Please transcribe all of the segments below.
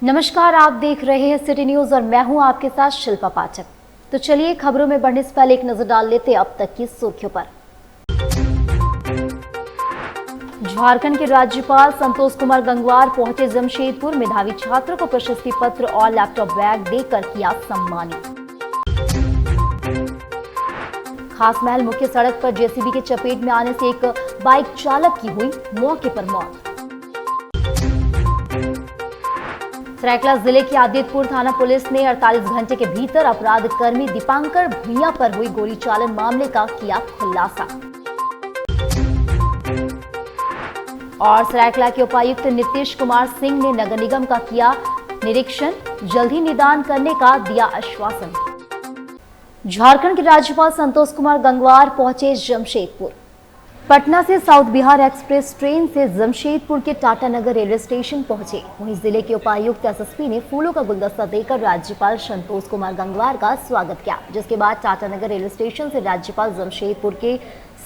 नमस्कार, आप देख रहे हैं सिटी न्यूज और मैं हूं आपके साथ शिल्पा पाठक। तो चलिए खबरों में बढ़ने से पहले एक नजर डाल लेते हैं अब तक की सुर्खियों पर। झारखंड के राज्यपाल संतोष कुमार गंगवार पहुंचे जमशेदपुर। मेधावी छात्रों को प्रशस्ति पत्र और लैपटॉप बैग देकर किया सम्मानित। खासमहल मुख्य सड़क पर जेसीबी के चपेट में आने से एक बाइक चालक की हुई मौके पर मौत। सरायकेला जिले की आदित्यपुर थाना पुलिस ने 48 घंटे के भीतर अपराध कर्मी दीपांकर भुइयां पर हुई गोली चालन मामले का किया खुलासा। और सरायकेला के उपायुक्त नीतीश कुमार सिंह ने नगर निगम का किया निरीक्षण, जल्द ही निदान करने का दिया आश्वासन। झारखंड के राज्यपाल संतोष कुमार गंगवार पहुंचे जमशेदपुर। पटना से साउथ बिहार एक्सप्रेस ट्रेन से जमशेदपुर के टाटानगर रेलवे स्टेशन पहुंचे। वहीं जिले के उपायुक्त एसएसपी ने फूलों का गुलदस्ता देकर राज्यपाल संतोष कुमार गंगवार का स्वागत किया, जिसके बाद टाटानगर रेलवे स्टेशन से राज्यपाल जमशेदपुर के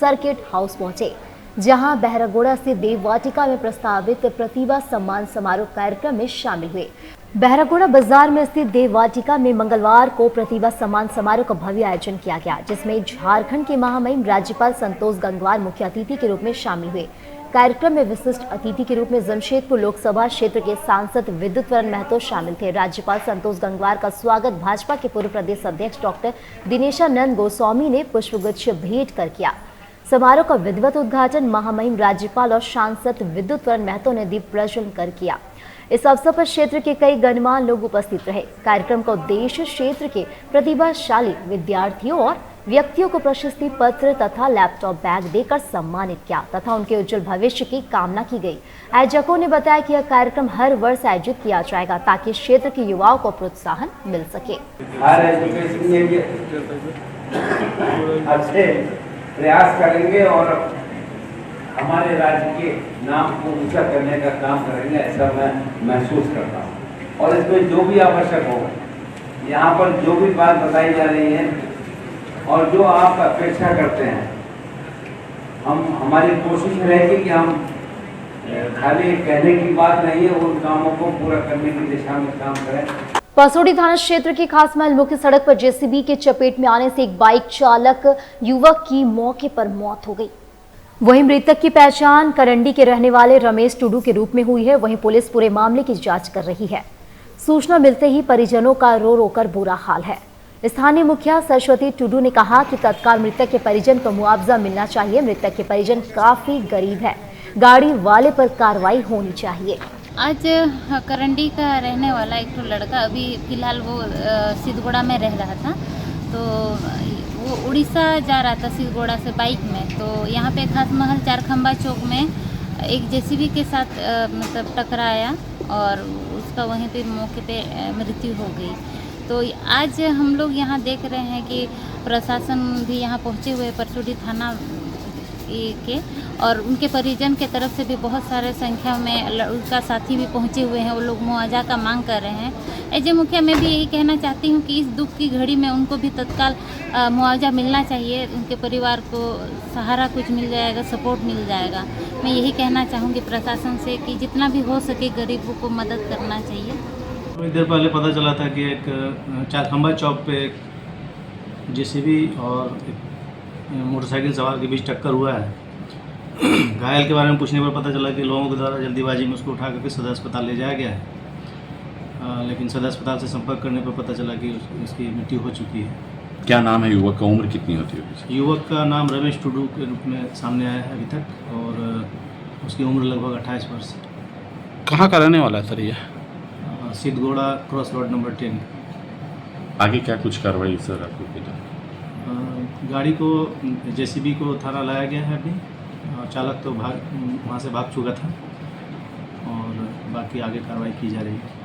सर्किट हाउस पहुंचे, जहां बहरागोड़ा से देव वाटिका में प्रस्तावित प्रतिभा सम्मान समारोह कार्यक्रम में शामिल हुए। बहरागोड़ा बाजार में स्थित देव वाटिका में मंगलवार को प्रतिभा सम्मान समारोह का भव्य आयोजन किया गया, जिसमें झारखंड के महामहिम राज्यपाल संतोष गंगवार मुख्य अतिथि के रूप में शामिल हुए। कार्यक्रम में विशिष्ट अतिथि के रूप में जमशेदपुर लोकसभा क्षेत्र के सांसद विद्युत वरण महतो शामिल थे। राज्यपाल संतोष गंगवार का स्वागत भाजपा के पूर्व प्रदेश अध्यक्ष डॉक्टर दिनेशानंद गोस्वामी ने पुष्पगुच्छ भेंट कर किया। समारोह का विधिवत उद्घाटन महामहिम राज्यपाल और सांसद विद्युत वरण महतो ने दीप प्रज्वलन कर किया। इस अवसर पर क्षेत्र के कई गणमान्य लोग उपस्थित रहे। कार्यक्रम का उद्देश्य क्षेत्र के प्रतिभाशाली विद्यार्थियों और व्यक्तियों को प्रशस्ति पत्र तथा लैपटॉप बैग देकर सम्मानित किया तथा उनके उज्जवल भविष्य की कामना की गई। आयोजकों ने बताया कि यह कार्यक्रम हर वर्ष आयोजित किया जाएगा ताकि क्षेत्र के युवाओं को प्रोत्साहन मिल सके। अच्छे प्रयास करेंगे और हमारे राज्य के नाम को ऊंचा करने का काम करेंगे, ऐसा मैं महसूस करता हूँ। और इसमें जो भी आवश्यक हो, यहाँ पर जो भी बात बताई जा रही है और जो आप अपेक्षा करते हैं, हमारी कोशिश रहेगी कि हम खाली कहने की बात नहीं है, उन कामों को पूरा करने की दिशा में काम करें। पसौड़ी थाना क्षेत्र के खासमहल मुख्य सड़क पर जेसीबी के चपेट में आने से एक बाइक चालक युवक की मौके पर मौत हो गई। वहीं मृतक की पहचान करंडी के रहने वाले रमेश टुडू के रूप में हुई है। वहीं पुलिस पूरे मामले की जांच कर रही है। सूचना मिलते ही परिजनों का रो रो कर बुरा हाल है। स्थानीय मुखिया सरस्वती टुडू ने कहा कि तत्काल मृतक के परिजन को मुआवजा मिलना चाहिए। मृतक के परिजन काफी गरीब है, गाड़ी वाले पर कार्रवाई होनी चाहिए। आज करंडी का रहने वाला एक तो लड़का अभी फिलहाल वो सिद्धगोड़ा में रह रहा था, तो वो उड़ीसा जा रहा था सिद्धगोड़ा से बाइक में। तो यहाँ पे खासमहल चारखंबा चौक में एक जेसीबी के साथ मतलब टकराया और उसका वहीं पे मौके पे मृत्यु हो गई। तो आज हम लोग यहाँ देख रहे हैं कि प्रशासन भी यहाँ पहुँचे हुए पसौड़ी थाना के, और उनके परिजन के तरफ से भी बहुत सारे संख्या में उनका साथी भी पहुंचे हुए हैं। वो लोग मुआवजा का मांग कर रहे हैं। एजे मुखिया मैं भी यही कहना चाहती हूं कि इस दुख की घड़ी में उनको भी तत्काल मुआवजा मिलना चाहिए। उनके परिवार को सहारा कुछ मिल जाएगा, सपोर्ट मिल जाएगा। मैं यही कहना चाहूँगी प्रशासन से कि जितना भी हो सके गरीबों को मदद करना चाहिए। थोड़ी देर पहले पता चला था कि एक चारखंबा चौक पे जेसीबी और मोटरसाइकिल सवार के बीच टक्कर हुआ है। घायल के बारे में पूछने पर पता चला कि लोगों के द्वारा जल्दीबाजी में उसको उठा करके सदर अस्पताल ले जाया गया है, लेकिन सदर अस्पताल से संपर्क करने पर पता चला कि उसकी मृत्यु हो चुकी है। क्या नाम है युवक का, उम्र कितनी होती है? युवक का नाम रमेश टुडू के रूप में सामने आया है अभी तक, और उसकी उम्र लगभग 28 वर्ष। कहाँ का रहने वाला है सर ये? Sidhgora cross road number 10। आगे क्या कुछ कार्रवाई सर आपको की जाए? गाड़ी को जेसीबी को थाना लाया गया है अभी, और चालक तो वहाँ से भाग चुका था, और बाकी आगे कार्रवाई की जा रही है।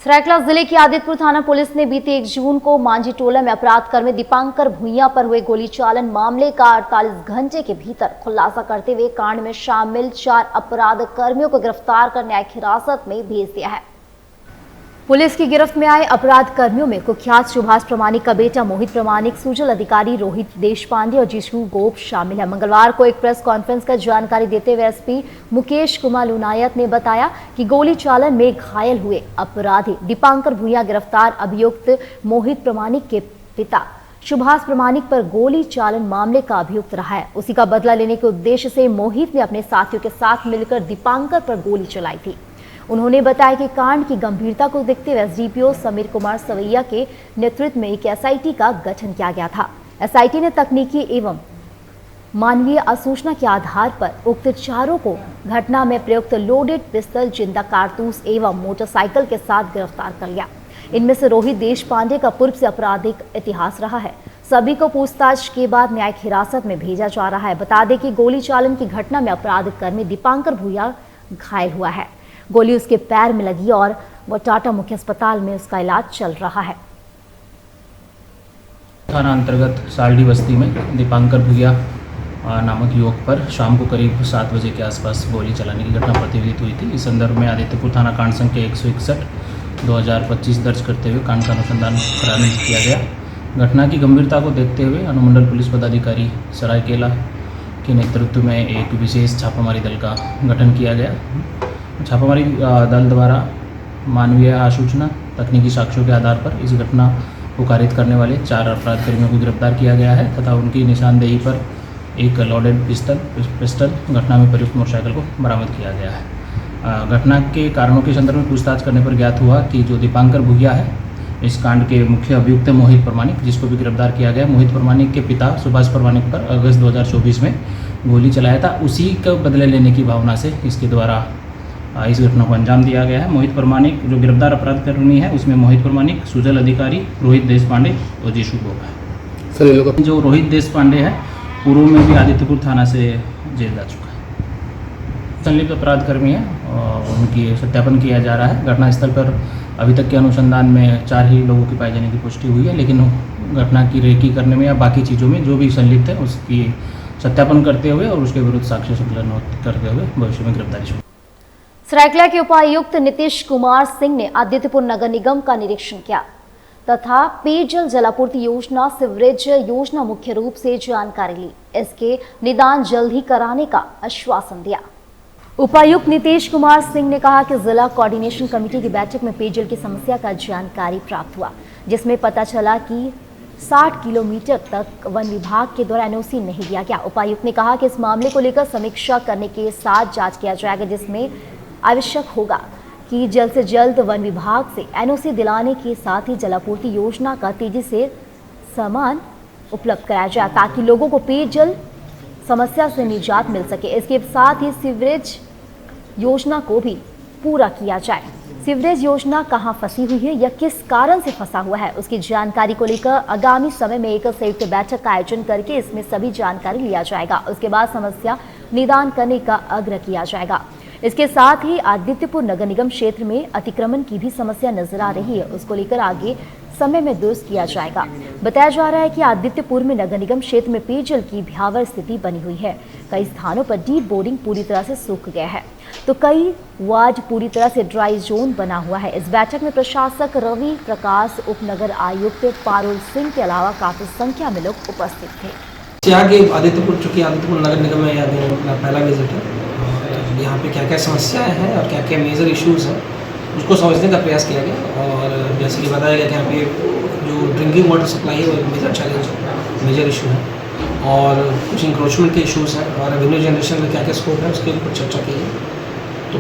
सरायकेला जिले की आदित्यपुर थाना पुलिस ने बीते 1 जून को मांझी टोला में अपराध कर्मी दीपांकर भुइयां पर हुए गोली चालन मामले का 48 घंटे के भीतर खुलासा करते हुए कांड में शामिल 4 अपराध कर्मियों को गिरफ्तार कर न्यायिक हिरासत में भेज दिया है। पुलिस की गिरफ्त में आए अपराध कर्मियों में कुख्यात सुभाष प्रमाणिक का बेटा मोहित प्रमाणिक, सुजल अधिकारी रोहित देशपांडे और जिशु गोप शामिल है। मंगलवार को एक प्रेस कॉन्फ्रेंस कर जानकारी देते हुए एसपी मुकेश कुमार लुनायत ने बताया कि गोली चालन में घायल हुए अपराधी दीपांकर भूया गिरफ्तार अभियुक्त मोहित प्रमाणिक के पिता सुभाष प्रमाणिक पर गोली चालन मामले का अभियुक्त रहा है। उसी का बदला लेने के उद्देश्य से मोहित ने अपने साथियों के साथ मिलकर दीपांकर पर गोली चलाई थी। उन्होंने बताया कि कांड की गंभीरता को देखते हुए एसडीपीओ समीर कुमार सवैया के नेतृत्व में एक एसआईटी का गठन किया गया था। एसआईटी ने तकनीकी एवं मानवीय आसूचना के आधार पर उक्त चारों को घटना में प्रयुक्त लोडेड पिस्टल, जिंदा कारतूस एवं मोटरसाइकिल के साथ गिरफ्तार कर लिया। इनमें से रोहित देशपांडे का पूर्व से आपराधिक इतिहास रहा है। सभी को पूछताछ के बाद न्यायिक हिरासत में भेजा जा रहा है। बता दें कि गोली चालन की घटना में अपराध कर्मी दीपांकर भूया घायल हुआ है। गोली उसके पैर में लगी और वह टाटा मुख्य अस्पताल में उसका इलाज चल रहा है। थाना अंतर्गत सालडी बस्ती में दीपांकर भूया नामक युवक पर शाम को करीब 7 बजे के आसपास गोली चलाने की घटना प्रतिविदित हुई थी। इस संदर्भ में आदित्यपुर थाना कांड संख्या 161/2025 दर्ज करते हुए कांड का अनुसंधान प्रारंभ किया गया। घटना की गंभीरता को देखते हुए अनुमंडल पुलिस पदाधिकारी सरायकेला के नेतृत्व में एक विशेष छापामारी दल का गठन किया गया। छापामारी दल द्वारा मानवीय आसूचना, तकनीकी साक्ष्यों के आधार पर इस घटना को कारित करने वाले 4 अपराध कर्मियों को गिरफ्तार किया गया है तथा उनकी निशानदेही पर एक लोडेड पिस्टल घटना में प्रयुक्त मोटरसाइकिल को बरामद किया गया है। घटना के कारणों के संदर्भ में पूछताछ करने पर ज्ञात हुआ कि जो दीपांकर भूया है, इस कांड के मुख्य अभियुक्त मोहित प्रमाणिक, जिसको भी गिरफ्तार किया गया, मोहित प्रमाणिक के पिता सुभाष प्रमाणिक पर अगस्त 2024 में गोली चलाया था। उसी का बदले लेने की भावना से इसके द्वारा इस घटना को अंजाम दिया गया है। मोहित प्रमाणिक जो गिरफ्तार अपराध कर्मी है, उसमें मोहित प्रमाणिक, सुजल अधिकारी, रोहित देशपांडे और जिशु गोप है। सर, ये लोग जो रोहित देशपांडे है पूर्व में भी आदित्यपुर थाना से जेल जा चुका है। संलिप्त अपराध कर्मी है और उनकी सत्यापन किया जा रहा है। घटनास्थल पर अभी तक के अनुसंधान में 4 ही लोगों की पाए जाने की पुष्टि हुई है, लेकिन घटना की रेकी करने में या बाकी चीज़ों में जो भी संलिप्त है उसकी सत्यापन करते हुए और उसके विरुद्ध साक्ष्य संकलन करते हुए भविष्य में गिरफ्तारी। सरायकेला के उपायुक्त नीतीश कुमार सिंह ने आदित्यपुर नगर निगम का निरीक्षण किया तथा पेयजल जलापूर्ति योजना, सीवरेज योजना मुख्य रूप से जानकारी ली। इसके निदान जल्द ही कराने का आश्वासन दिया। उपायुक्त नीतीश कुमार सिंह ने कहा कि जिला कोऑर्डिनेशन कमेटी की बैठक में पेयजल की समस्या का जानकारी प्राप्त हुआ, जिसमें पता चला कि 60 किलोमीटर तक वन विभाग के द्वारा एनओसी नहीं दिया गया। उपायुक्त ने कहा कि इस मामले को लेकर समीक्षा करने के साथ जांच किया जाएगा, जिसमें आवश्यक होगा कि जल्द से जल्द वन विभाग से एनओसी दिलाने के साथ ही जलापूर्ति योजना का तेजी से सामान उपलब्ध कराया जाए ताकि लोगों को पेयजल समस्या से निजात मिल सके। इसके साथ ही सीवरेज योजना को भी पूरा किया जाए। सीवरेज योजना कहां फंसी हुई है या किस कारण से फंसा हुआ है, उसकी जानकारी को लेकर आगामी समय में एक संयुक्त बैठक का आयोजन करके इसमें सभी जानकारी लिया जाएगा। उसके बाद समस्या निदान करने का आग्रह किया जाएगा। इसके साथ ही आदित्यपुर नगर निगम क्षेत्र में अतिक्रमण की भी समस्या नजर आ रही है, उसको लेकर आगे समय में दुरुस्त किया जाएगा। बताया जा रहा है कि आदित्यपुर में नगर निगम क्षेत्र में पेयजल की भयावह स्थिति बनी हुई है। कई स्थानों पर डीप बोरिंग पूरी तरह से सूख गया है तो कई वार्ड पूरी तरह से ड्राई जोन बना हुआ है। इस बैठक में प्रशासक रवि प्रकाश, उपनगर आयुक्त पारुल सिंह के अलावा काफी संख्या में लोग उपस्थित थे। यहाँ के आदित्यपुर, चूँकि आदित्यपुर नगर निगम में अपना पहला विजिट है, तो यहाँ पे क्या क्या समस्याएं हैं और क्या क्या मेजर इश्यूज़ हैं उसको समझने का प्रयास किया गया। और जैसे कि बताया गया कि यहाँ पे जो ड्रिंकिंग वाटर सप्लाई है वो एक मेजर चैलेंज है, मेजर इशू है, और कुछ इंक्रोचमेंट के इश्यूज़ हैं और रेवेन्यू जनरेशन में क्या क्या स्कोप है उसके ऊपर चर्चा की है। तो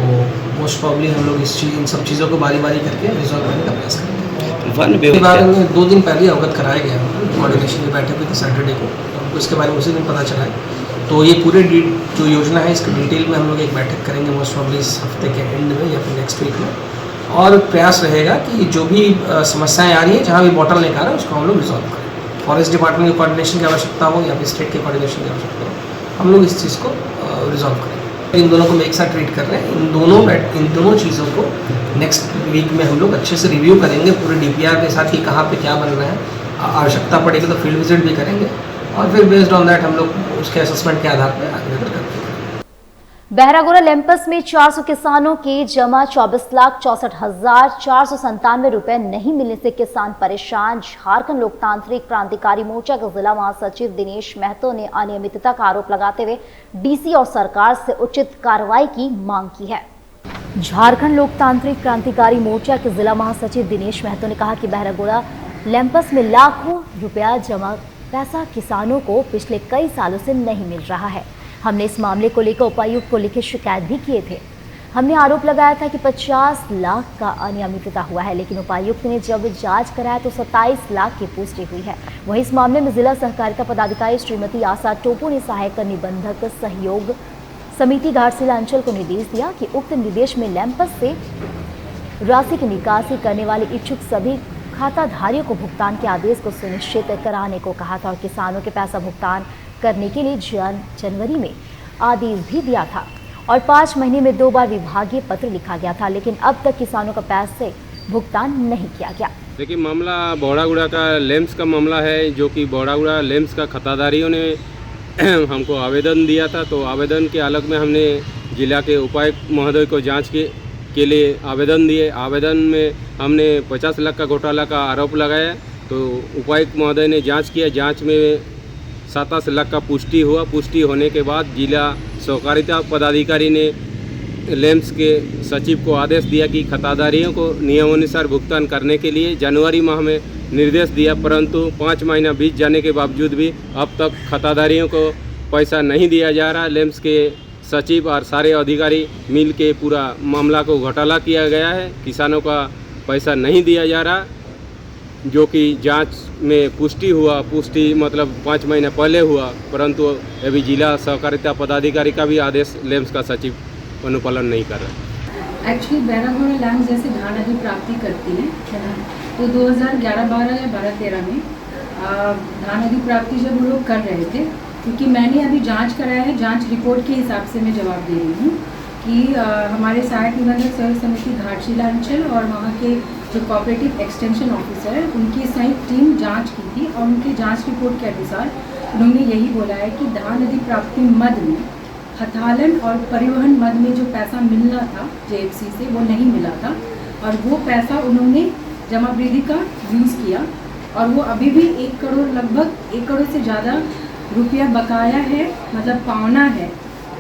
मोस्ट प्रॉब्ली हम लोग इन सब चीज़ों को बारी बारी करके रिजॉल्व करने का प्रयास करेंगे। इसके बारे में 2 दिन पहले अवगत कराया गया, कोऑर्डिनेशन की बैठक हुई थी सैटरडे को, तो इसके बारे में उसी दिन पता चला है। तो ये पूरे जो योजना है इसके डिटेल में हम लोग एक बैठक करेंगे मोस्ट प्रॉब्ली इस हफ्ते के एंड में या फिर नेक्स्ट वीक में, और प्रयास रहेगा कि जो भी समस्याएं आ रही हैं, जहाँ भी बॉटल निकाल रहा है उसको हम लोग रिजॉल्व करें। फॉरेस्ट डिपार्टमेंट की कोऑर्डिनेशन की आवश्यकता हो या फिर स्टेट के कोऑर्डिनेशन की आवश्यकता हो, हम लोग इस चीज़ को रिजॉल्व करें। इन दोनों को एक साथ ट्रीट कर रहे हैं। इन दोनों चीज़ों को नेक्स्ट वीक में हम लोग अच्छे से रिव्यू करेंगे पूरे DPR के साथ कि कहाँ पे क्या बन रहा है। आवश्यकता पड़ेगी तो फील्ड विजिट भी करेंगे और फिर बेस्ड ऑन दैट हम लोग उसके असेसमेंट के आधार पर आगे करेंगे। बहरागोड़ा लैंपस में 400 किसानों के जमा 24,64,497 रुपए नहीं मिलने से किसान परेशान। झारखंड लोकतांत्रिक क्रांतिकारी मोर्चा के जिला महासचिव दिनेश महतो ने अनियमितता का आरोप लगाते हुए डीसी और सरकार से उचित कार्रवाई की मांग की है। झारखंड लोकतांत्रिक क्रांतिकारी मोर्चा के जिला महासचिव दिनेश महतो ने कहा कि बहरागोड़ा लैंपस में लाखों रुपया जमा पैसा किसानों को पिछले कई सालों से नहीं मिल रहा है। हमने इस मामले को लेकर उपायुक्त को लिखित शिकायत भी किए थे। हमने आरोप लगाया था कि 50 लाख का अनियमितता हुआ है, लेकिन उपायुक्त ने जब जांच कराया तो 27 लाख की पुष्टि हुई है। वहीं इस मामले में जिला सहकारिता पदाधिकारी श्रीमती आशा टोपो ने सहायक निबंधक सहयोग समिति घाटशिला अंचल को निर्देश दिया कि उक्त निर्देश में लैंपस से राशि की निकासी करने वाले इच्छुक सभी खाताधारियों को भुगतान के आदेश को सुनिश्चित कराने को कहा था और किसानों के पैसा भुगतान करने के लिए जनवरी में आदेश भी दिया था और 5 महीने में 2 बार विभागीय पत्र लिखा गया था, लेकिन अब तक किसानों का पैसे भुगतान नहीं किया गया। देखिए, मामला बौड़ागुड़ा का लेम्स का मामला है, जो कि बौड़ागुड़ा लेम्स का खाताधारियों ने हमको आवेदन दिया था। तो आवेदन के आलोक में हमने जिला के उपायुक्त महोदय को जांच के लिए आवेदन दिए। आवेदन में हमने 50 लाख का घोटाला का आरोप लगाया। तो उपायुक्त महोदय ने जांच किया। जांच में 27 लाख का पुष्टि हुआ। पुष्टि होने के बाद जिला सहकारिता पदाधिकारी ने लेम्स के सचिव को आदेश दिया कि खाताधारियों को नियमानुसार भुगतान करने के लिए जनवरी माह में निर्देश दिया, परंतु 5 महीना बीत जाने के बावजूद भी अब तक खाताधारियों को पैसा नहीं दिया जा रहा। लेम्स के सचिव और सारे अधिकारी मिल के पूरा मामला को घोटाला किया गया है। किसानों का पैसा नहीं दिया जा रहा, जो कि जांच में पुष्टि हुआ। पुष्टि मतलब 5 महीने पहले हुआ, परंतु अभी जिला सहकारिता पदाधिकारी का भी आदेश लेम्स का सचिव अनुपालन नहीं कर रहा। एक्चुअली बहरागोड़ा लैंड जैसे धान अधि प्राप्ति करती है ना, तो 2011-12 या 12-13 में धान अधि प्राप्ति जब वो लोग कर रहे थे, क्योंकि मैंने अभी जांच कराया है, जांच रिपोर्ट के हिसाब से मैं जवाब दे रही हूँ कि हमारे सहायक निबंधक सहयोग समिति घाटशिला अंचल और वहाँ के जो कोऑपरेटिव एक्सटेंशन ऑफिसर है, उनकी संयुक्त टीम जांच की थी और उनकी जांच रिपोर्ट के अनुसार उन्होंने यही बोला है कि धान अधि प्राप्ति मद में हथालन और परिवहन मद में जो पैसा मिलना था जेएफसी से, वो नहीं मिला था और वो पैसा उन्होंने जमा वृद्धि का यूज़ किया और वो अभी भी 1 करोड़, लगभग 1 करोड़ से ज़्यादा रुपया बकाया है, मतलब पावना है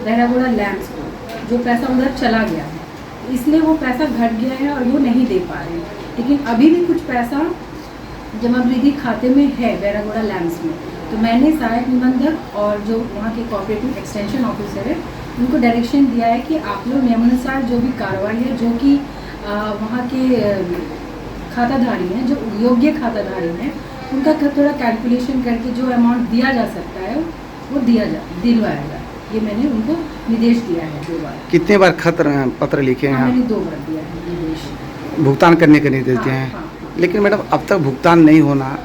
बहरागोड़ा लैंड्स को, जो पैसा उधर चला गया है। इसलिए वो पैसा घट गया है और वो नहीं दे पा रहे हैं। लेकिन अभी भी कुछ पैसा जमा वृद्धि खाते में है बहरागोड़ा लैंड्स में। तो मैंने सहायक निबंधक और जो वहाँ के कोऑपरेटिव एक्सटेंशन ऑफिसर है, उनको डायरेक्शन दिया है कि आप लोग नियमानुसार जो भी कार्रवाई है, जो कि वहाँ के खाताधारी हैं, जो योग्य खाताधारी हैं, उनका थोड़ा कैलकुलेशन करके जो अमाउंट दिया जा सकता है वो दिलवाया जाए। ये मैंने उनको निर्देश दिया है 2 बार। कितने बार खत पत्र लिखे हैं? मैंने 2 बार दिया है निर्देश, भुगतान करने के निर्देश दिए हैं। लेकिन मैडम, अब तक भुगतान नहीं होना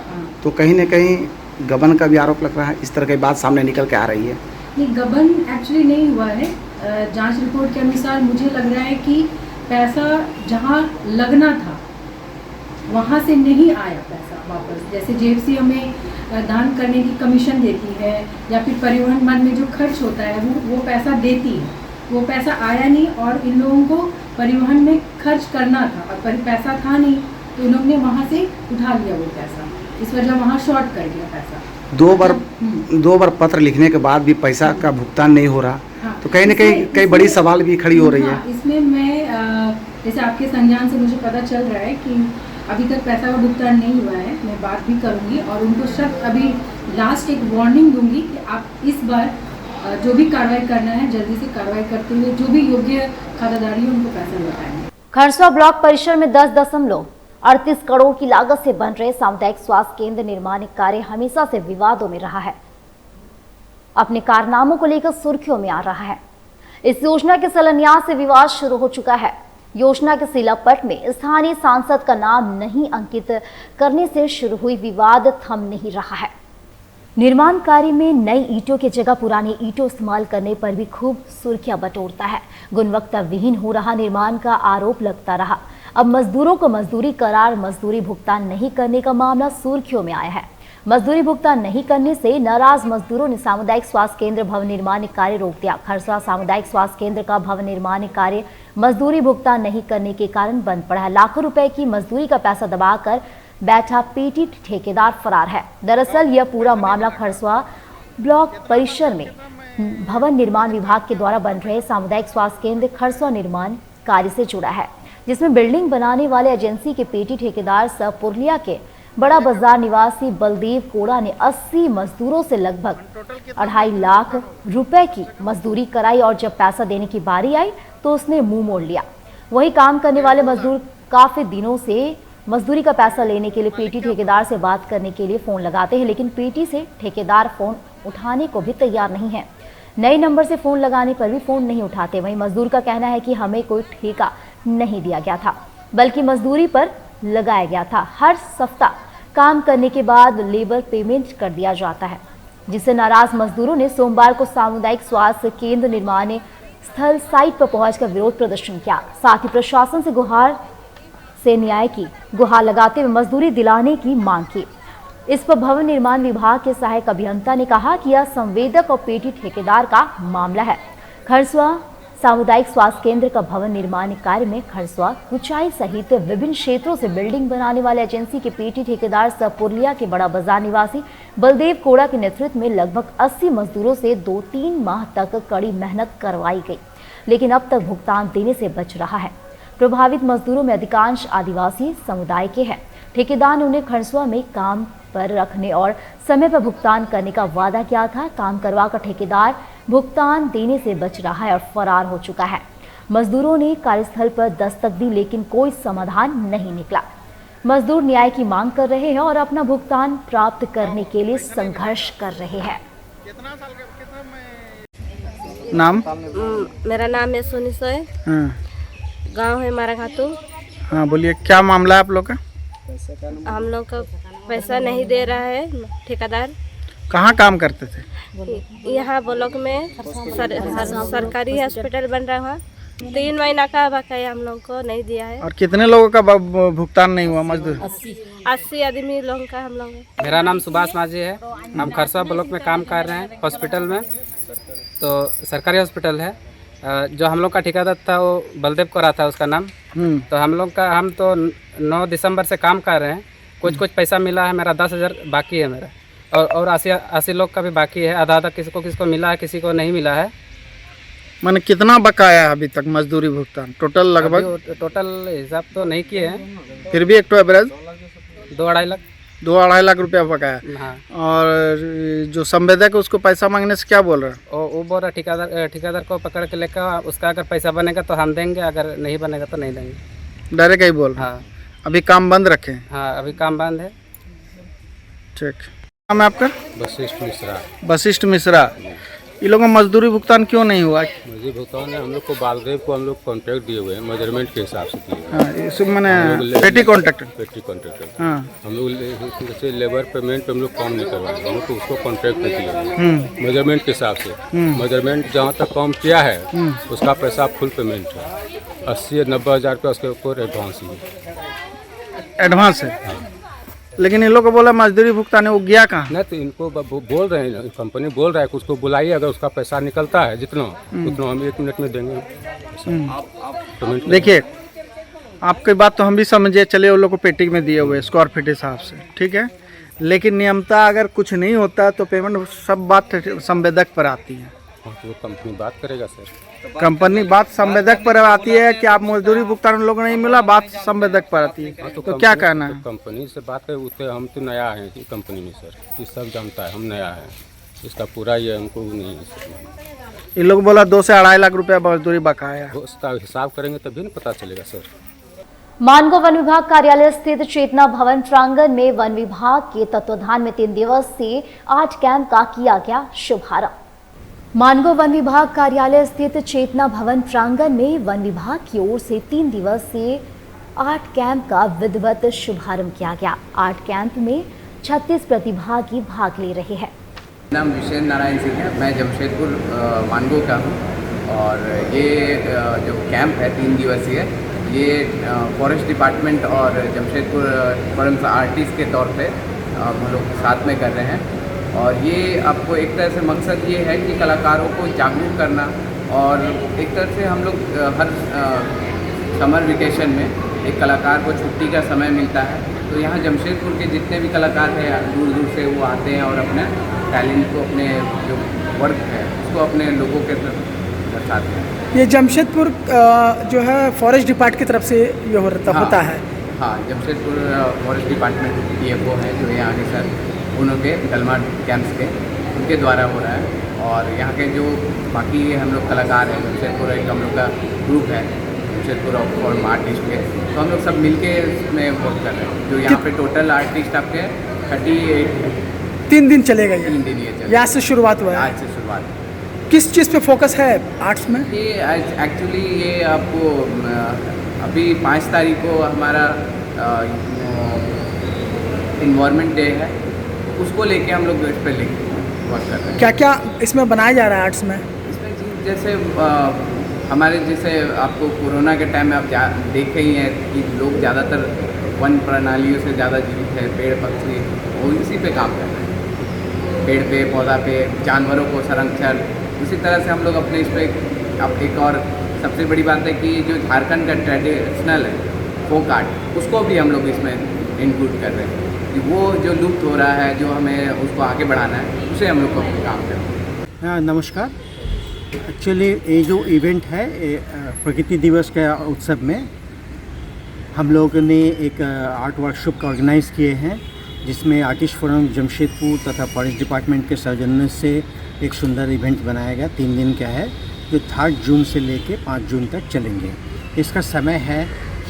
तो कहीं न कहीं गबन का भी आरोप लग रहा है। इस तरह की बात सामने निकल के आ रही है। नहीं, गबन एक्चुअली नहीं हुआ है। जांच रिपोर्ट के अनुसार मुझे लग रहा है कि पैसा जहां लगना था वहां से नहीं आया पैसा वापस। जैसे जेएफसी हमें दान करने की कमीशन देती है या फिर परिवहन मद में जो खर्च होता है वो पैसा देती है, वो पैसा आया नहीं और इन लोगों को परिवहन में खर्च करना था और पैसा था नहीं, तो उन्होंने वहाँ से उठा लिया वो पैसा। इस वजह वहाँ शॉर्ट कर दिया पैसा। 2 बार पत्र लिखने के बाद भी पैसा का भुगतान नहीं हो रहा। हाँ, तो कहीं न कहीं कई बड़ी सवाल भी खड़ी हो रही है। इसमें मैं जैसे आपके संज्ञान से मुझे पता चल रहा है कि अभी तक पैसा का भुगतान नहीं हुआ है। मैं बात भी करूंगी और उनको सब अभी लास्ट एक वार्निंग दूंगी कि आप इस बार जो भी कार्रवाई करना है जल्दी से कार्रवाई करते हुए जो भी योग्य खाताधारी है उनको पैसा लौटाएंगे। खरसवा ब्लॉक परिसर में 10.38 करोड़ की लागत से बन रहे सामुदायिक स्वास्थ्य केंद्र निर्माण कार्य हमेशा से विवादों में रहा है। अपने कारनामों को लेकर सुर्खियों में आ रहा है। इस योजना के शिलान्यास से विवाद शुरू हो चुका है। योजना के शिलापट में स्थानीय सांसद का नाम नहीं अंकित करने से शुरू हुई विवाद थम नहीं रहा है। निर्माण कार्य में नई ईंटों की जगह पुरानी ईंटों इस्तेमाल करने पर भी खूब सुर्खियां बटोरता है। गुणवत्ता विहीन हो रहा निर्माण का आरोप लगता रहा। अब मजदूरों को मजदूरी करार मजदूरी भुगतान नहीं करने का मामला सुर्खियों में आया है। मजदूरी भुगतान नहीं करने से नाराज मजदूरों ने सामुदायिक स्वास्थ्य केंद्र भवन निर्माण कार्य रोक दिया। खरसवा सामुदायिक स्वास्थ्य केंद्र का भवन निर्माण कार्य मजदूरी भुगतान नहीं करने के कारण बंद पड़ा है। लाखों रुपए की मजदूरी का पैसा दबाकर बैठा पीटी ठेकेदार फरार है। दरअसल यह पूरा मामला खरसवा ब्लॉक परिसर में भवन निर्माण विभाग के द्वारा बन रहे सामुदायिक स्वास्थ्य केंद्र खरसवा निर्माण कार्य से जुड़ा है, जिसमें बिल्डिंग बनाने वाले एजेंसी के पेटी ठेकेदार सह पुरलिया के बड़ा बाजार निवासी बलदेव कोड़ा ने 80 मजदूरों से लगभग 2.5 लाख रुपए की मजदूरी कराई और जब पैसा देने की बारी आई तो उसने मुंह मोड़ लिया। वही काम करने वाले मजदूर काफी दिनों से मजदूरी का पैसा लेने के लिए पेटी ठेकेदार से बात करने के लिए फोन लगाते हैं, लेकिन पेटी से ठेकेदार फोन उठाने को भी तैयार नहीं है। नए नंबर से फोन लगाने पर भी फोन नहीं उठाते। वहीं मजदूर का कहना है कि हमें कोई ठेका नहीं दिया गया था, बल्कि मजदूरी पर लगाया गया था। हर सप्ताह काम करने के बाद लेबर पेमेंट कर दिया जाता है, जिससे नाराज मजदूरों ने सोमवार को सामुदायिक स्वास्थ्य केंद्र निर्माण स्थल साइट पर पहुंचकर विरोध प्रदर्शन किया। साथ ही प्रशासन से न्याय की गुहार लगाते हुए मजदूरी दिलाने की मांग की। इस पर भवन निर्माण विभाग के सहायक अभियंता ने कहा कि यह संवेदक और पेटी ठेकेदार का मामला है। खरसवा सामुदायिक स्वास्थ्य केंद्र का भवन निर्माण कार्य में खरसवा कुचाई सहित विभिन्न क्षेत्रों से बिल्डिंग बनाने वाले एजेंसी के पेटी ठेकेदार सह पुरलिया के बड़ा बाजार निवासी बलदेव कोड़ा के नेतृत्व में लगभग 80 मजदूरों से 2-3 माह तक कड़ी मेहनत करवाई गई, लेकिन अब तक भुगतान देने से बच रहा है। प्रभावित मजदूरों में अधिकांश आदिवासी समुदाय के हैं। ठेकेदार ने उन्हें खरसवा में काम पर रखने और समय पर भुगतान करने का वादा किया था। काम करवाकर ठेकेदार भुगतान देने से बच रहा है और फरार हो चुका है। मजदूरों ने कार्यस्थल पर दस्तक दी, लेकिन कोई समाधान नहीं निकला। मजदूर न्याय की मांग कर रहे हैं और अपना भुगतान प्राप्त करने के लिए संघर्ष कर रहे हैं। नाम? मेरा नाम है सोनी सोय। गांव है मारा घाटू। हाँ बोलिए, क्या मामला है आप लोग का? हम लोग का पैसा नहीं दे रहा है ठेकेदार। कहाँ काम करते थे? यहाँ ब्लॉक में सरकारी हॉस्पिटल बन रहा है। 3 महीना का बकाया हम लोग को नहीं दिया है। और कितने लोगों का भुगतान नहीं हुआ? मजदूर 80 आदमी लोगों का हम लोग। मेरा नाम सुभाष माझी है। हम खरसवा ब्लॉक में काम कर रहे हैं हॉस्पिटल में। तो सरकारी हॉस्पिटल है। जो हम लोग का ठेकेदार था वो बलदेव कोड़ा था उसका नाम। तो हम तो 9 दिसंबर से काम कर रहे हैं। कुछ पैसा मिला है। मेरा 10,000 बाकी है मेरा, और 80 लोग का भी बाकी है। आधा किसको मिला है, किसी को नहीं मिला है। मैंने कितना बकाया है अभी तक मजदूरी भुगतान? टोटल लगभग टोटल हिसाब तो नहीं किए हैं, फिर भी एक तो एवरेज 2-2.5 लाख रुपया बकाया। हाँ। और जो संवेदक है उसको पैसा मांगने से क्या बोल रहा है? वो बोल रहा ठेकेदार को पकड़ के लेकर उसका अगर पैसा बनेगा तो हम देंगे, अगर नहीं बनेगा तो नहीं देंगे। डायरेक्ट ही बोल? हाँ। अभी काम बंद रखे? हाँ, अभी काम बंद है। ठीक। नाम है आपका? वशिष्ठ मिश्रा। वशिष्ठ मिश्रा। ये लोगों का मजदूरी भुगतान क्यों नहीं हुआ? मजदूरी भुगतान है, हम लोग को बालदेव को हम लोग कॉन्ट्रैक्ट दिए हुए हैं, मेजरमेंट के हिसाब से दिए हुए हैं। इसमें मैंने पेटी कॉन्ट्रैक्टर। हाँ। हम लोग जैसे लेबर पेमेंट पे हम लोग काम नहीं करवाए, हम लोग को उसको कॉन्ट्रैक्ट पे दिए हैं मेजरमेंट के हिसाब से। मेजरमेंट जहाँ तक काम किया है उसका पैसा फुल पेमेंट है। 80-90 हज़ार रुपया उसके ऊपर एडवांस ही एडवांस है। लेकिन इन लोग को बोला मजदूरी भुगतान है, वो गया कहाँ? नहीं, तो इनको बोल रहे हैं, कंपनी बोल रहा है कि उसको बुलाइए, अगर उसका पैसा निकलता है जितना उतना हम 1 मिनट में देंगे। देखिए, आपकी बात तो हम भी समझे, चले वो लोग को पेटी में दिए हुए स्क्वायर फीट हिसाब से, ठीक है। लेकिन नियमता अगर कुछ नहीं होता तो पेमेंट सब बात संवेदक पर आती है। तो कंपनी बात करेगा सर। कंपनी बात संवेदक पर आती है कि आप मजदूरी भुगतान उन लोगों को नहीं मिला, बात संवेदक पर आती है। तो क्या कहना है? कंपनी से बात करें, उससे हम तो नया है कंपनी में सर, ये सब जानता है, हम नया है, इसका पूरा ये हमको नहीं है। ये लोग बोला 2 से 2.5 लाख रुपया मजदूरी बकाया। उसका हिसाब करेंगे तभी ना पता चलेगा सर। मानगो वन विभाग कार्यालय स्थित चेतना भवन प्रांगण में वन विभाग के तत्वाधान में 3 दिवसीय आर्ट कैंप का किया गया शुभारंभ। मानगो वन विभाग कार्यालय स्थित चेतना भवन प्रांगण में वन विभाग की ओर से 3 दिवसीय आर्ट कैंप का विधिवत शुभारंभ किया गया। आर्ट कैंप में 36 प्रतिभागी भाग ले रहे हैं। नाम विशेष नारायण सिंह है, मैं जमशेदपुर मानगो का हूँ। और ये जो कैंप है 3 दिवसीय, ये फॉरेस्ट डिपार्टमेंट और जमशेदपुर फॉरेस्ट आर्टिस्ट के तौर पे अब हम लोग साथ में कर रहे हैं। और ये आपको एक तरह से मकसद ये है कि कलाकारों को जागरूक करना, और एक तरह से हम लोग हर समर वेकेशन में एक कलाकार को छुट्टी का समय मिलता है, तो यहाँ जमशेदपुर के जितने भी कलाकार हैं दूर दूर से वो आते हैं और अपने टैलेंट को, अपने जो वर्क है उसको अपने लोगों के तरफ दर्शाते हैं। ये जमशेदपुर जो है फॉरेस्ट डिपार्टमेंट की तरफ से ये होता है। हाँ, जमशेदपुर फॉरेस्ट डिपार्टमेंट DFO है जो यहाँ के सर उनके गलमा कैंप्स के उनके द्वारा हो रहा है। और यहाँ के जो बाकी हम लोग कलाकार हैं, जमशेदपुर एक हम लोग का ग्रुप है जमशेदपुर और आर्टिस्ट के, तो हम लोग सब मिलके इसमें वर्क कर रहे हैं। जो यहाँ पे टोटल आर्टिस्ट आपके 38 है। 3 दिन चलेगा ये? 3 दिन ये चलेगा। यहाँ से शुरुआत हुआ है? आज से शुरुआत। किस चीज़ पे फोकस है आर्ट्स में? ये एक्चुअली ये आपको अभी 5 तारीख को हमारा इन्वायरमेंट डे है, उसको लेके हम लोग इस पर वर्क कर रहे हैं। क्या क्या इसमें बनाया जा रहा है आर्ट्स में? इसमें जैसे हमारे जैसे आपको कोरोना के टाइम में आप देखे ही हैं कि लोग ज़्यादातर वन प्रणालियों से ज़्यादा जीवित है, पेड़ पक्षी, वो इसी पे काम कर रहे हैं, पेड़ पे पौधा पे जानवरों को संरक्षण। उसी तरह से हम लोग अपने इस पर अब एक और सबसे बड़ी बात है कि जो झारखंड का ट्रेडिशनल है फोक आर्ट, उसको भी हम लोग इसमें इंक्लूड कर रहे हैं कि वो जो लुप्त हो रहा है, जो हमें उसको आगे बढ़ाना है, उसे हम लोग को काम कर रहे हैं। नमस्कार। एक्चुअली ये जो इवेंट है प्रकृति दिवस के उत्सव में हम लोगों ने एक आर्ट वर्कशॉप का ऑर्गेनाइज़ किए हैं, जिसमें आर्टिस्ट फोरम जमशेदपुर तथा फॉरेस्ट डिपार्टमेंट के सौजन्य से एक सुंदर इवेंट बनाया गया। 3 दिन का है, जो 3 जून से लेके 5 जून तक चलेंगे। इसका समय है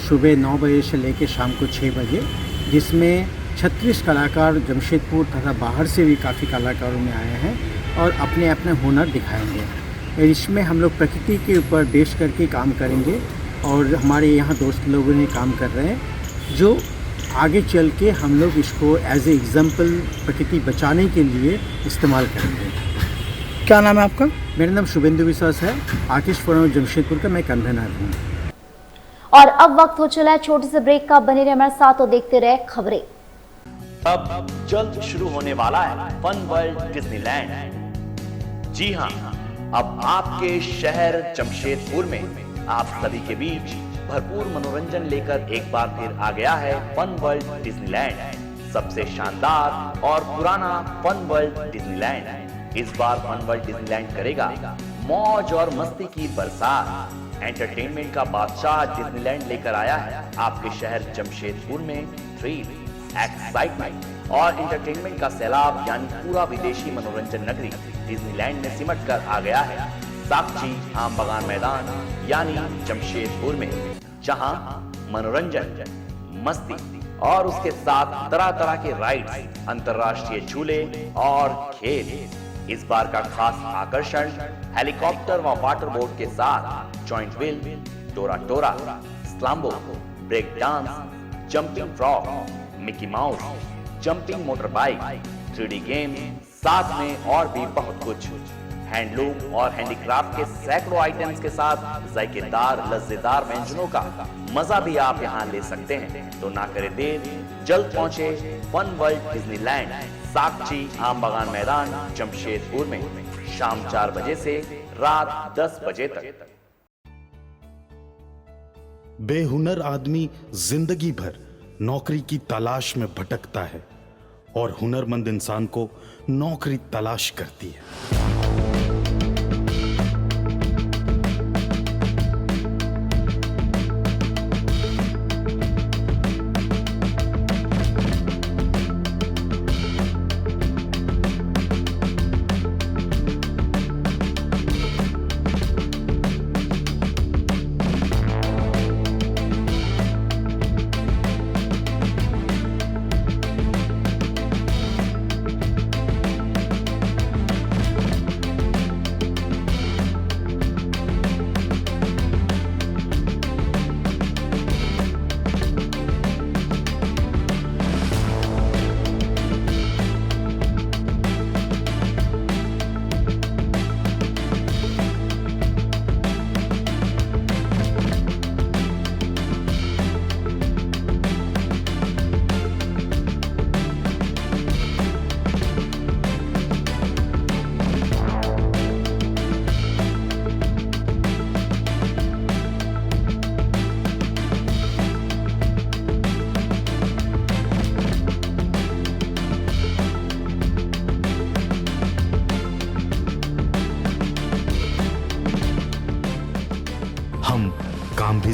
सुबह 9 बजे से लेके शाम को 6 बजे, जिसमें 36 कलाकार जमशेदपुर तथा बाहर से भी काफ़ी कलाकारों में आए हैं और अपने अपने हुनर दिखाएंगे। इसमें हम लोग प्रकृति के ऊपर बेस करके काम करेंगे और हमारे यहाँ दोस्त लोगों ने काम कर रहे हैं, जो आगे चल के हम लोग इसको एज ए एग्जाम्पल प्रकृति बचाने के लिए इस्तेमाल करेंगे। क्या नाम है आपका? मेरा नाम शुभेंदु विश्वास है, आर्टिस्ट फोरम जमशेदपुर का मैं कन्वेनर हूँ। और अब वक्त हो चला है छोटे से ब्रेक का। बने रहे हमारे साथ और देखते रहे खबरें। अब जल्द शुरू होने वाला है फन वर्ल्ड डिज्नीलैंड। जी हाँ, अब आपके शहर जमशेदपुर में आप सभी के बीच भरपूर मनोरंजन लेकर एक बार फिर आ गया है फन वर्ल्ड डिज्नीलैंड। सबसे शानदार और पुराना फन वर्ल्ड डिज्नीलैंड इस बार फन वर्ल्ड डिज्नीलैंड करेगा मौज और मस्ती की बरसात। एंटरटेनमेंट का बादशाह डिज्नीलैंड लेकर आया है आपके शहर जमशेदपुर में थ्रिल, एक्साइटमेंट और एंटरटेनमेंट का सैलाब, यानी पूरा विदेशी मनोरंजन नगरी डिज्नीलैंड में सिमट कर आ गया है साक्षी आम बगान मैदान यानी जमशेदपुर में, जहां मनोरंजन, मस्ती और उसके साथ तरह तरह के राइड्स, अंतर्राष्ट्रीय झूले और खेल। इस बार का खास आकर्षण हेलीकॉप्टर व वाटर बोट के साथ जॉइंट व्हील, टोरा टोरा, स्लाम्बो, break dance, jumping frog, Mickey Mouse, jumping motorbike, 3D game, साथ में और भी बहुत कुछ। हैंडलूम और हैंडीक्राफ्ट के सैकड़ों आइटम्स के साथ जायकेदार लज्जेदार व्यंजनों का मजा भी आप यहाँ ले सकते हैं। तो ना करे देर, जल्द पहुंचे फन वर्ल्ड डिज्नीलैंड, साक्षी आम बगान मैदान जमशेदपुर में, शाम 4 बजे से रात 10 बजे तक। बेहुनर आदमी जिंदगी भर नौकरी की तलाश में भटकता है और हुनरमंद इंसान को नौकरी तलाश करती है।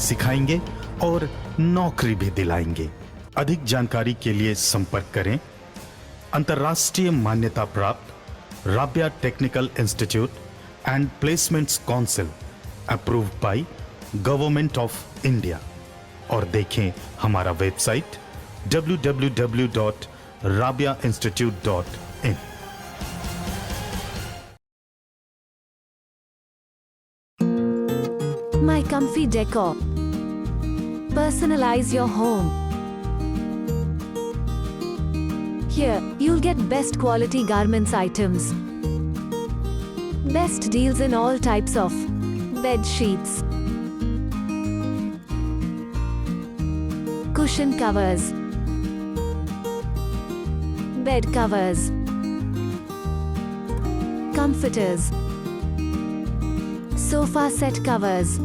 सिखाएंगे और नौकरी भी दिलाएंगे। अधिक जानकारी के लिए संपर्क करें अंतर्राष्ट्रीय मान्यता प्राप्त Rabia technical institute and placements council approved by government of India और देखें हमारा website www.rabiainstitute.in। My Comfy Decor. Personalize your home. Here, you'll get best quality garments items. Best deals in all types of bed sheets, cushion covers, bed covers, comforters, sofa set covers,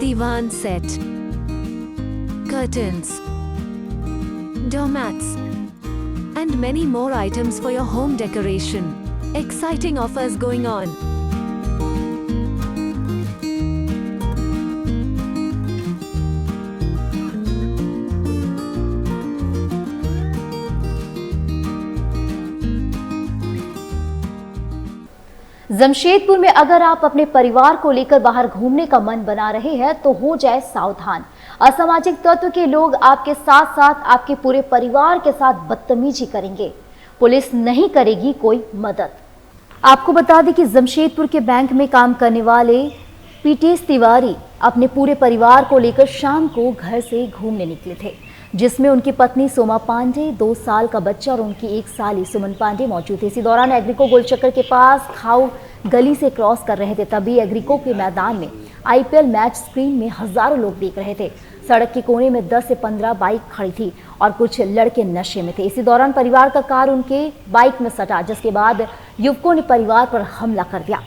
divan set, curtains, doormats, and many more items for your home decoration. Exciting offers going on. Jamshedpur में अगर आप अपने परिवार को लेकर बाहर घूमने का मन बना रहे हैं तो हो जाए सावधान। असामाजिक तत्व के लोग आपके साथ साथ आपके पूरे परिवार के साथ बदतमीजी करेंगे। पुलिस नहीं करेगी कोई मदद। आपको बता दें कि जमशेदपुर के बैंक में काम करने वाले पीटीएस तिवारी अपने पूरे परिवार को लेकर शाम को घर से घूमने निकले थे, जिसमें उनकी पत्नी सोमा पांडे, 2 साल का बच्चा और उनकी 1 साली सुमन पांडे मौजूद थे। इसी दौरान एग्रीको गोलचक्कर के पास खाऊ गली से क्रॉस कर रहे थे, तभी एग्रीको के मैदान में आईपीएल मैच स्क्रीन में हजारों लोग देख रहे थे। सड़क के कोने में 10 से 15 बाइक खड़ी थी और कुछ लड़के नशे में थे। इसी दौरान परिवार का कार उनके बाइक में सटा, जिसके बाद युवकों ने परिवार पर हमला कर दिया।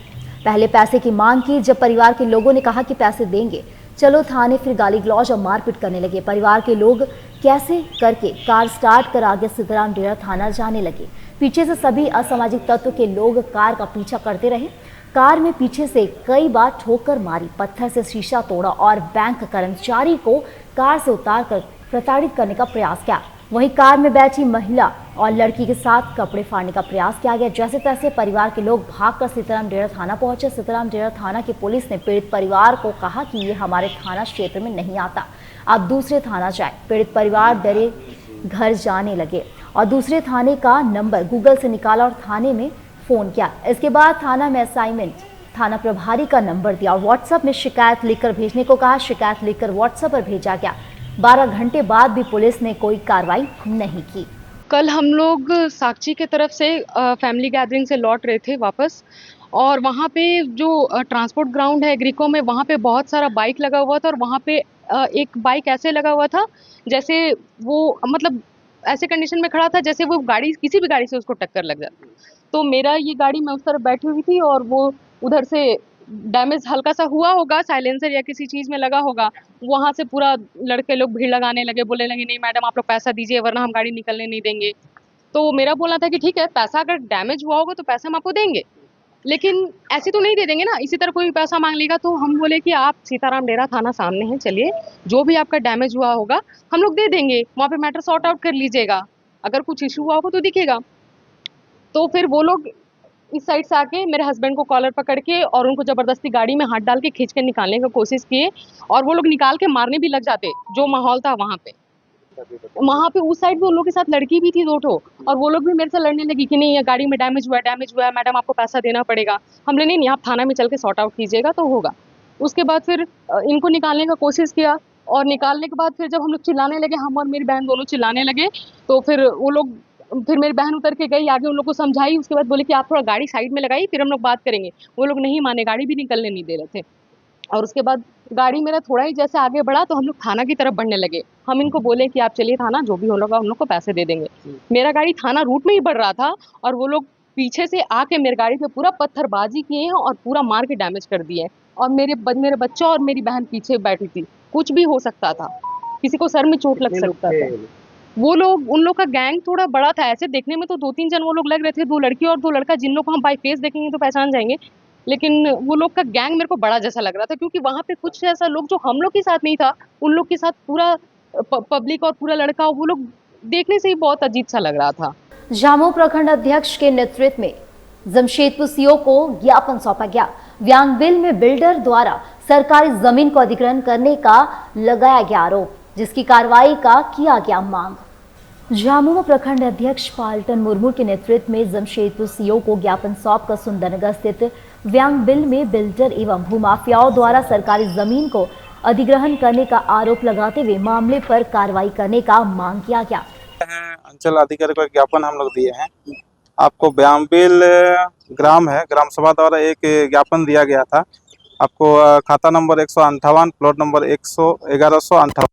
पहले पैसे की मांग की, जब परिवार के लोगों ने कहा कि पैसे देंगे चलो थाने, फिर गाली गलौज और मारपीट करने लगे। परिवार के लोग कैसे करके कार स्टार्ट कर आगे सीताराम डेरा थाना जाने लगे। पीछे से सभी असामाजिक तत्व के लोग कार का पीछा करते रहे। कार में पीछे से कई बार ठोकर मारी, पत्थर से शीशा तोड़ा और बैंक कर्मचारी को कार से उतारकर प्रताड़ित करने का प्रयास किया। वहीं कार में बैठी महिला और लड़की के साथ कपड़े फाड़ने का प्रयास किया गया। जैसे तैसे परिवार के लोग भागकर सीताराम डेरा थाना पहुंचे। सीताराम डेरा थाना की पुलिस ने पीड़ित परिवार को कहा कि ये हमारे थाना क्षेत्र में नहीं आता, आप दूसरे थाना जाएं। पीड़ित परिवार डरे घर जाने लगे और दूसरे थाने का नंबर गूगल से निकाला और थाने में फोन किया। इसके बाद थाना में असाइनमेंट थाना प्रभारी का नंबर दिया और व्हाट्सएप में शिकायत लिखकर भेजने को कहा। शिकायत लिखकर व्हाट्सएप पर भेजा गया। 12 घंटे बाद भी पुलिस ने कोई कार्रवाई नहीं की। कल हम लोग साक्षी के तरफ से फैमिली गैदरिंग से लौट रहे थे वापस, और वहाँ पे जो ट्रांसपोर्ट ग्राउंड है एग्रीको में, वहाँ पे बहुत सारा बाइक लगा हुआ था और वहाँ पे एक बाइक ऐसे लगा हुआ था जैसे वो मतलब ऐसे कंडीशन में खड़ा था जैसे वो गाड़ी किसी भी गाड़ी से उसको टक्कर लग जाती। तो मेरा ये गाड़ी मैं उस तरफ बैठी हुई थी और वो उधर से डैमेज हल्का सा हुआ होगा, साइलेंसर या किसी चीज़ में लगा होगा। वहाँ से पूरा लड़के लोग भीड़ लगाने लगे, बोलने लगे नहीं मैडम आप लोग पैसा दीजिए वरना हम गाड़ी निकलने नहीं देंगे। तो मेरा बोलना था कि ठीक है, पैसा अगर डैमेज हुआ होगा तो पैसा हम आपको देंगे, लेकिन ऐसे तो नहीं दे देंगे ना। इसी तरह कोई पैसा मांग लेगा तो हम बोले कि आप सीताराम डेरा थाना सामने है, चलिए जो भी आपका डैमेज हुआ होगा हम लोग दे देंगे, वहाँ पे मैटर सॉर्ट आउट कर लीजिएगा, अगर कुछ इशू हुआ होगा तो दिखेगा। तो फिर वो लोग इस साइड से आके मेरे हस्बैंड को कॉलर पकड़ के और उनको ज़बरदस्ती गाड़ी में हाथ डाल के खींच के निकालने की कोशिश किए और वो लोग निकाल के मारने भी लग जाते। जो माहौल था वहाँ पे उस साइड भी उन लोगों के साथ लड़की भी थी 2 ठो, और वो लोग भी मेरे से लड़ने लगी कि नहीं ये गाड़ी में डैमेज हुआ है मैडम आपको पैसा देना पड़ेगा। हम लोग नहीं आप थाना में चल के सॉर्ट आउट कीजिएगा तो होगा। उसके बाद फिर इनको निकालने का कोशिश किया और निकालने के बाद फिर जब हम लोग चिल्लाने लगे, हम और मेरी बहन दोनों चिल्लाने लगे, तो फिर मेरी बहन उतर के गई आगे, उन लोग को समझाई। उसके बाद बोले कि आप थोड़ा गाड़ी साइड में लगाइए फिर हम लोग बात करेंगे। वो लोग नहीं माने, गाड़ी भी निकलने नहीं दे रहे थे। और उसके बाद गाड़ी मेरा थोड़ा ही जैसे आगे बढ़ा तो हम लोग थाना की तरफ बढ़ने लगे। हम इनको बोले कि आप चलिए थाना, जो भी होगा हम लोग को पैसे दे देंगे। मेरा गाड़ी थाना रूट में ही बढ़ रहा था और वो लोग पीछे से आके मेरी गाड़ी पे पूरा पत्थरबाजी किए हैं और पूरा मार के डैमेज कर दिए। और मेरे बच्चा और मेरी बहन पीछे बैठी थी, कुछ भी हो सकता था, किसी को सर में चोट लग सकता था। वो लोग, उन लोग का गैंग थोड़ा बड़ा था, ऐसे देखने में तो 2-3 जन वो लोग लग रहे थे, 2 लड़की और 2 लड़का, जिन लोग को हम बाई फेस देखेंगे तो पहचान जाएंगे। लेकिन वो लोग का गैंग मेरे को बड़ा जैसा लग रहा था, क्योंकि वहाँ पे कुछ ऐसा लोग जो हम लोग के साथ नहीं था, उन लोग के साथ पूरा पब्लिक और पूरा लड़का, वो लोग देखने से ही बहुत अजीब सा लग रहा था। झामू प्रखंड अध्यक्ष के नेतृत्व में जमशेदपुर सीओ को ज्ञापन सौंपा गया। व्यांग बिल में बिल्डर द्वारा सरकारी जमीन को अधिग्रहण करने का लगाया गया आरोप, जिसकी कार्रवाई का किया गया मांग। झामुमो प्रखंड अध्यक्ष पाल्टन मुर्मू के नेतृत्व में जमशेदपुर सीओ को ज्ञापन सौंपकर सुंदरनगर स्थित व्यांग बिल में बिल्डर एवं भूमाफियाओं द्वारा सरकारी जमीन को अधिग्रहण करने का आरोप लगाते हुए मामले पर कार्रवाई करने का मांग किया गया। अंचल अधिकारी को ज्ञापन हम लोग दिए हैं। आपको व्यांबिल ग्राम है, ग्राम सभा द्वारा एक ज्ञापन दिया गया था। आपको खाता नंबर 158 प्लॉट नंबर 1158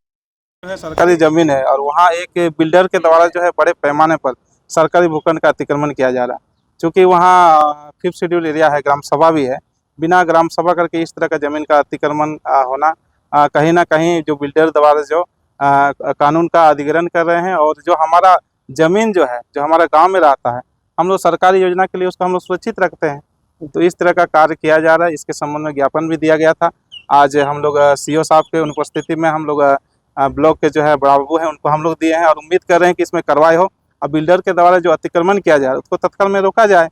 है, सरकारी जमीन है और वहाँ एक बिल्डर के द्वारा जो है बड़े पैमाने पर सरकारी भूखंड का अतिक्रमण किया जा रहा है। क्योंकि वहाँ 5th शेड्यूल एरिया है, ग्राम सभा भी है, बिना ग्राम सभा करके इस तरह का जमीन का अतिक्रमण होना कहीं ना कहीं जो बिल्डर द्वारा जो कानून का अधिग्रहण कर रहे हैं। और जो हमारा जमीन जो है, जो हमारा गांव में रहता है, हम लोग सरकारी योजना के लिए उसको हम लोग सुरक्षित रखते हैं, तो इस तरह का कार्य किया जा रहा है। इसके संबंध में ज्ञापन भी दिया गया था। आज हम लोग सीओ साहब के अनुपस्थिति में हम लोग ब्लॉक के जो है बाबू हैं उनको हम लोग दिए हैं और उम्मीद कर रहे हैं कि इसमें कार्रवाई हो और बिल्डर के द्वारा जो अतिक्रमण किया जा रहा है उसको तत्काल में रोका जाए।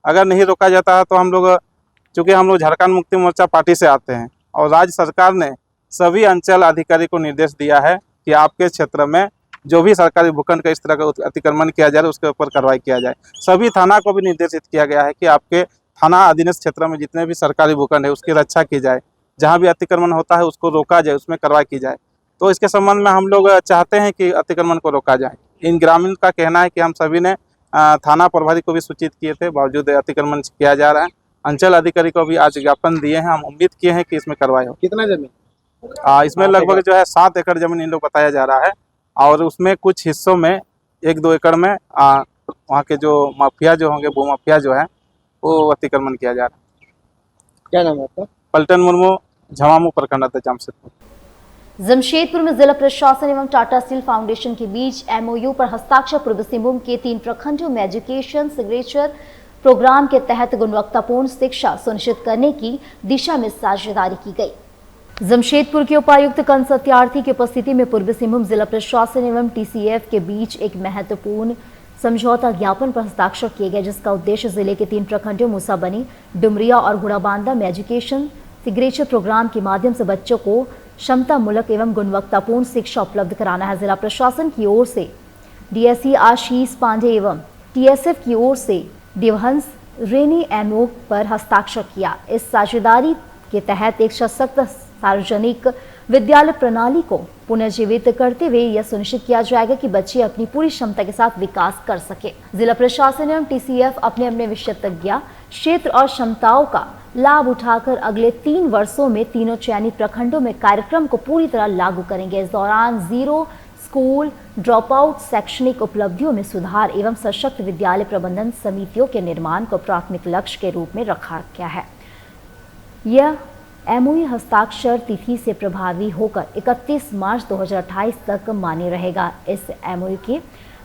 अगर नहीं रोका जाता है तो हम लोग, चूँकि हम लोग झारखंड मुक्ति मोर्चा पार्टी से आते हैं और राज्य सरकार ने सभी अंचल अधिकारी को निर्देश दिया है कि आपके क्षेत्र में जो भी सरकारी भूखंड का इस तरह का अतिक्रमण किया जा रहा है उसके ऊपर कार्रवाई किया जाए। सभी थाना को भी निर्देशित किया गया है कि आपके थाना अधीनस्थ क्षेत्र में जितने भी सरकारी भूखंड है उसकी रक्षा की जाए, जहाँ भी अतिक्रमण होता है उसको रोका जाए, उसमें कार्रवाई की जाए। तो इसके संबंध में हम लोग चाहते हैं कि अतिक्रमण को रोका जाए। इन ग्रामीण का कहना है कि हम सभी ने थाना प्रभारी को भी सूचित किए थे, बावजूद अतिक्रमण किया जा रहा है। अंचल अधिकारी को भी आज ज्ञापन दिए हैं, हम उम्मीद किए हैं कि इसमें कार्रवाई हो। कितना जमीन? इसमें लगभग जो है 7 एकड़ जमीन इन लोग बताया जा रहा है और उसमें कुछ हिस्सों में 1-2 एकड़ में वहाँ के जो माफिया जो होंगे, भू माफिया जो है, वो अतिक्रमण किया जा रहा है। क्या नाम है आपका? पलटन मुर्मू, झामुमो प्रखंड अध्यक्ष जमशेदपुर। जमशेदपुर में जिला प्रशासन एवं टाटा स्टील फाउंडेशन के बीच एमओयू पर हस्ताक्षर। पूर्व सिंहभूम के 3 प्रखंडों में एजुकेशन सिग्नेचर प्रोग्राम के तहत गुणवत्तापूर्ण शिक्षा सुनिश्चित करने की दिशा में साझेदारी की गई। जमशेदपुर के उपायुक्त कंस सत्यार्थी की उपस्थिति में पूर्व सिंहभूम जिला प्रशासन एवं टीसीएफ के बीच एक महत्वपूर्ण समझौता ज्ञापन पर हस्ताक्षर किए गए, जिसका उद्देश्य जिले के 3 प्रखंडों मूसाबनी, डुमरिया और घोड़ाबांधा में एजुकेशन सिग्नेचर प्रोग्राम के माध्यम से बच्चों को क्षमता मूलक एवं गुणवत्तापूर्ण शिक्षा उपलब्ध कराना है। जिला प्रशासन की ओर से डीएसई आशीष पांडे एवं टीएसएफ की ओर से देवहंस रेनी एमओ पर हस्ताक्षर किया। इस साझेदारी के तहत एक सशक्त सार्वजनिक विद्यालय प्रणाली को पुनर्जीवित करते हुए यह सुनिश्चित किया जाएगा कि बच्चे अपनी पूरी क्षमता के साथ विकास कर सके। जिला प्रशासन एवं टीसीएफ अपने अपने विशेषज्ञ क्षेत्र और क्षमताओं का लाभ उठाकर अगले 3 वर्षों में तीनों चयनित प्रखंडों में कार्यक्रम को पूरी तरह लागू करेंगे। इस दौरान जीरो स्कूल ड्रॉप आउट, शैक्षणिक उपलब्धियों में सुधार एवं सशक्त विद्यालय प्रबंधन समितियों के निर्माण को प्राथमिक लक्ष्य के रूप में रखा गया है। यह एमओयू हस्ताक्षर तिथि से प्रभावी होकर 31 मार्च 2028 तक मान्य रहेगा। इस एमओयू के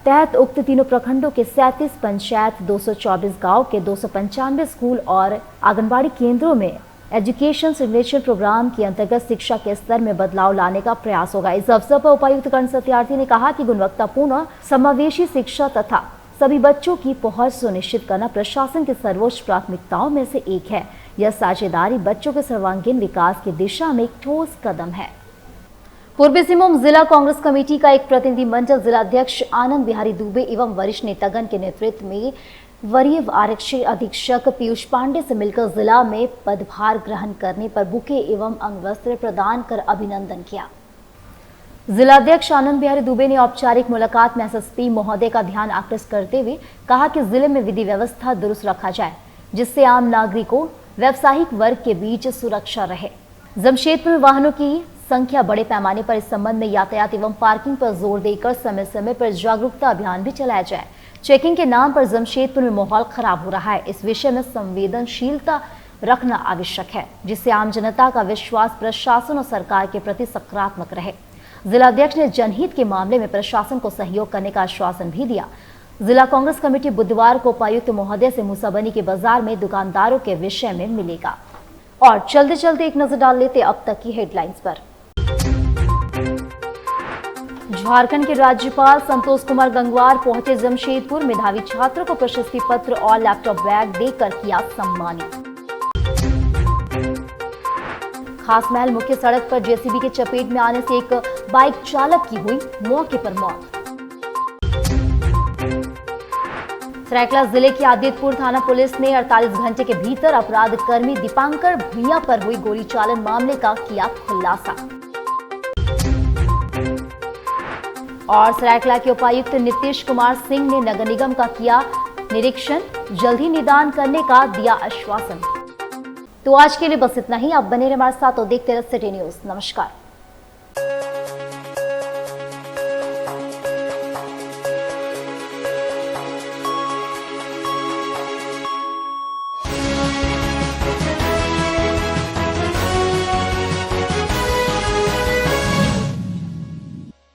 तहत उक्त तीनों प्रखंडों के 37 पंचायत, 224 गांव के 295 स्कूल और आंगनबाड़ी केंद्रों में एजुकेशन सिग्नेचर प्रोग्राम के अंतर्गत शिक्षा के स्तर में बदलाव लाने का प्रयास होगा। इस अवसर पर उपायुक्त कंस सत्यार्थी ने कहा कि गुणवत्तापूर्ण समावेशी शिक्षा तथा सभी बच्चों की पहुंच सुनिश्चित करना प्रशासन की सर्वोच्च प्राथमिकताओं में से एक है। यह साझेदारी बच्चों के सर्वांगीण विकास की दिशा में एक ठोस कदम है। पूर्वी सिंहभूम जिला कांग्रेस कमेटी का एक प्रतिनिधिमंडल जिलाध्यक्ष आनंद बिहारी दुबे एवं वरिष्ठ नेतागण के नेतृत्व में वरीय आरक्षी अधीक्षक पीयूष पांडे से मिलकर जिला में पदभार ग्रहण करने पर बुके एवं अंगवस्त्र प्रदान कर अभिनंदन किया। जिलाध्यक्ष आनंद बिहारी दुबे ने औपचारिक मुलाकात में एसएसपी महोदय का ध्यान आकृष्ट करते हुए कहा कि जिले में विधि व्यवस्था दुरुस्त रखा जाए, जिससे आम नागरिकों, व्यावसायिक वर्ग के बीच सुरक्षा रहे। जमशेदपुर में वाहनों की संख्या बड़े पैमाने पर, इस संबंध में यातायात एवं पार्किंग पर जोर देकर समय समय पर जागरूकता अभियान भी चलाया जाए। चेकिंग के नाम पर जमशेदपुर में माहौल खराब हो रहा है, इस विषय में संवेदनशीलता रखना आवश्यक है, जिससे आम जनता का विश्वास प्रशासन और सरकार के प्रति सकारात्मक रहे। जिलाध्यक्ष ने जनहित के मामले में प्रशासन को सहयोग करने का आश्वासन भी दिया। जिला कांग्रेस कमेटी बुधवार को उपायुक्त महोदय से मूसाबनी के बाजार में दुकानदारों के विषय में मिलेगा। और चलते चलते एक नजर डाल लेते अब तक की हेडलाइंस पर। झारखंड के राज्यपाल संतोष कुमार गंगवार पहुंचे जमशेदपुर। मेधावी छात्रों को प्रशस्ति पत्र और लैपटॉप बैग देकर किया सम्मानित। खासमहल मुख्य सड़क पर जेसीबी के चपेट में आने से एक बाइक चालक की हुई मौके पर मौत। सरायकेला जिले की आदित्यपुर थाना पुलिस ने 48 घंटे के भीतर अपराध कर्मी दीपांकर भुइयां पर हुई गोली चालन मामले का किया खुलासा। और सरायकेला के उपायुक्त नीतीश कुमार सिंह ने नगर निगम का किया निरीक्षण, जल्द ही निदान करने का दिया आश्वासन। तो आज के लिए बस इतना ही। आप बने रहे हमारे साथ और देखते रहे सिटी न्यूज। नमस्कार।